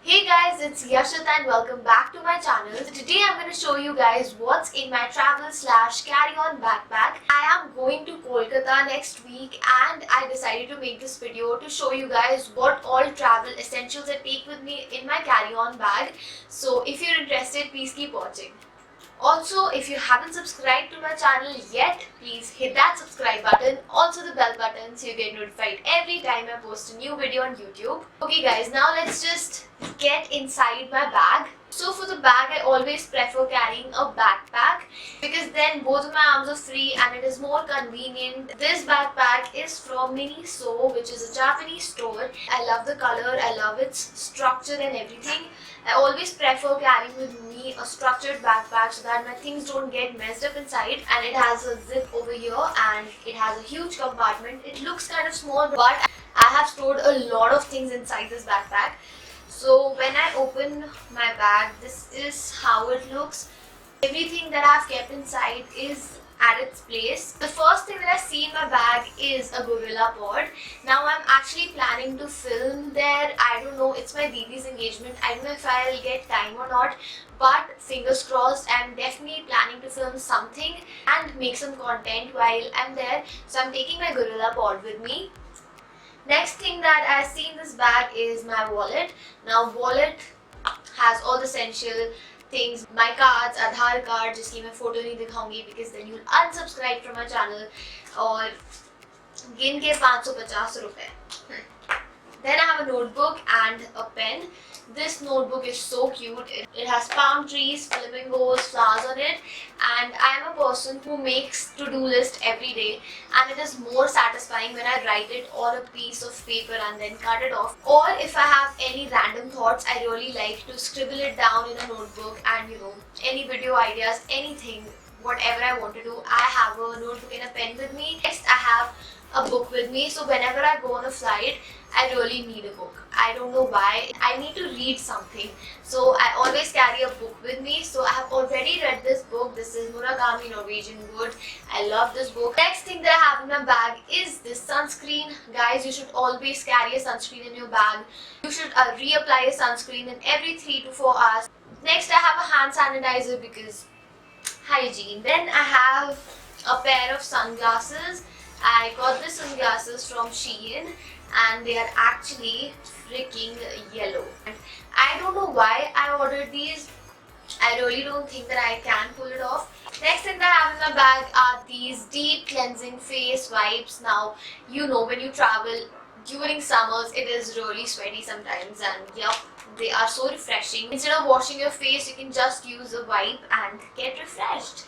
Hey guys, it's Yashita and welcome back to my channel. So today I'm going to show you guys what's in my travel slash carry-on backpack. I am going to Kolkata next week and I decided to make this video to show you guys what all travel essentials I take with me in my carry-on bag. So if you're interested, please keep watching. Also, if you haven't subscribed to my channel yet, please hit that subscribe button, also the bell button so you get notified every time I post a new video on YouTube. Okay guys, now let's just get inside my bag. So for the bag, I always prefer carrying a backpack because then both of my arms are free and it is more convenient. This backpack is from Miniso, which is a Japanese store. I love the color, I love its structure and everything. I always prefer carrying with me a structured backpack so that my things don't get messed up inside, and it has a zip over here and it has a huge compartment. It looks kind of small, but I have stored a lot of things inside this backpack. So when I open my bag, this is how it looks. Everything that I've kept inside is at its place. The first thing that I see in my bag is a gorilla pod. Now I'm actually planning to film there. I don't know, it's my Didi's engagement. I don't know if I'll get time or not, but fingers crossed. I'm definitely planning to film something and make some content while I'm there. So I'm taking my gorilla pod with me. Next thing that I see in this bag is my wallet. Now wallet has all the essential things, my cards, Aadhaar card, जिसकी मैं photo नहीं दिखाऊंगी because then you'll unsubscribe from my channel, और गिन के 550 रुपए. Then I have a notebook and a pen. This notebook is so cute. It has palm trees, flamingos, flowers on it, and I am a person who makes to-do list every day, and it is more satisfying when I write it on a piece of paper and then cut it off. Or if I have any random thoughts, I really like to scribble it down in a notebook, and any video ideas, anything, whatever I want to do, I have a notebook and a pen with me. Next, I have a book with me, so whenever I go on a flight, I really need a book. I don't know why. I need to read something, so I always carry a book with me. So I have already read this book. This is Murakami Norwegian Wood. I love this book. Next thing that I have in my bag is this sunscreen. Guys, you should always carry a sunscreen in your bag. You should reapply a sunscreen in every 3 to 4 hours. Next, I have a hand sanitizer because hygiene. Then I have a pair of sunglasses. I got the sunglasses from Shein and they are actually freaking yellow. And I don't know why I ordered these. I really don't think that I can pull it off. Next thing that I have in my bag are these deep cleansing face wipes. Now, when you travel during summers, it is really sweaty sometimes, and they are so refreshing. Instead of washing your face, you can just use a wipe and get refreshed.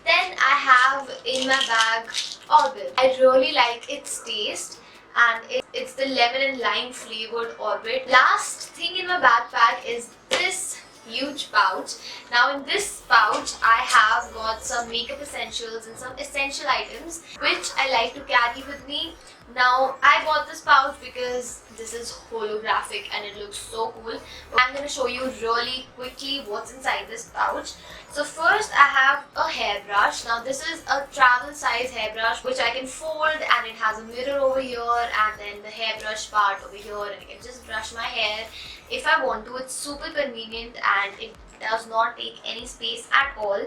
Then I have in my bag Orbit. I really like its taste, and it's the lemon and lime flavored Orbit. Last thing in my backpack is this huge pouch. Now in this pouch, I have got some makeup essentials and some essential items which I like to carry with me. Now I bought this pouch because this is holographic and it looks so cool. I'm going to show you really quickly what's inside this pouch. So first I have a hairbrush. Now this is a travel size hairbrush which I can fold, and it has a mirror over here and then the hairbrush part over here, and I can just brush my hair if I want to. It's super convenient and it does not take any space at all.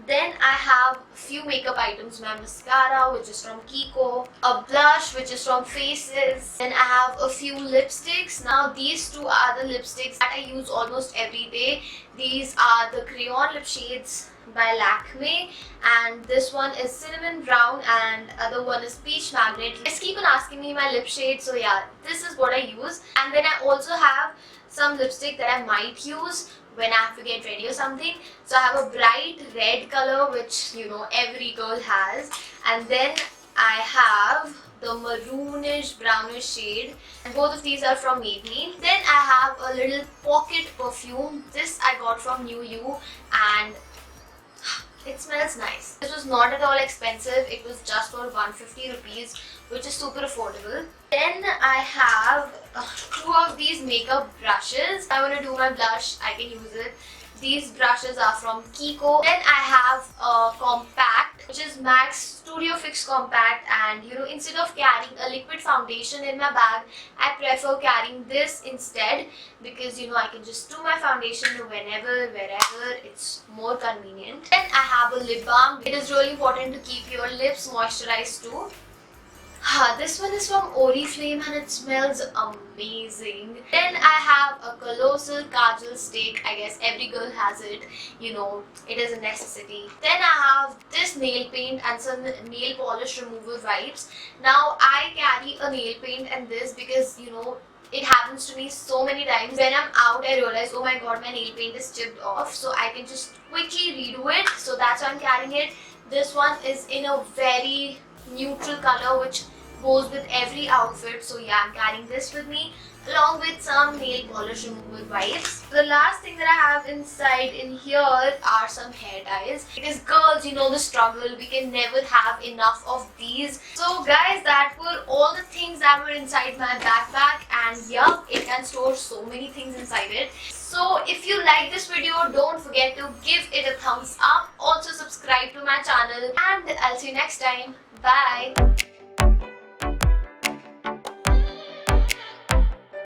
Then I have a few makeup items, my mascara which is from Kiko, a blush which is from Faces, then I have a few lipsticks. Now these two are the lipsticks that I use almost every day. These are the crayon lip shades by Lakme, and this one is cinnamon brown and other one is peach magnet. Just keep on asking me my lip shade, so yeah, this is what I use. And then I also have some lipstick that I might use when I have to get ready or something. So I have a bright red color which every girl has, and then I have the maroonish brownish shade, and both of these are from Maybelline. Then I have a little pocket perfume. This I got from New You and it smells nice. This was not at all expensive. It was just for 150 rupees, which is super affordable. Then I have 2 of these makeup brushes. If I want to do my blush, I can use it. These brushes are from Kiko. Then I have a compact, which is MAC's Studio Fix Compact, and instead of carrying a liquid foundation in my bag, I prefer carrying this instead because I can just do my foundation whenever, wherever. It's more convenient. Then I have a lip balm. It is really important to keep your lips moisturized too. This one is from Oriflame and it smells amazing. Then I have a colossal kajal stick. I guess every girl has it. It is a necessity. Then I have this nail paint and some nail polish remover wipes. Now I carry a nail paint and this because it happens to me so many times. When I'm out, I realize, oh my god, my nail paint is chipped off. So I can just quickly redo it. So that's why I'm carrying it. This one is in a very neutral color which goes with every outfit. So yeah, I'm carrying this with me along with some nail polish removal wipes. The last thing that I have inside in here are some hair ties. Because girls, the struggle. We can never have enough of these. So guys, that were all the things that were inside my backpack, and yeah, it can store so many things inside it. So if you like this video, don't forget to give it a thumbs up. Also subscribe to my channel, and I'll see you next time. Bye.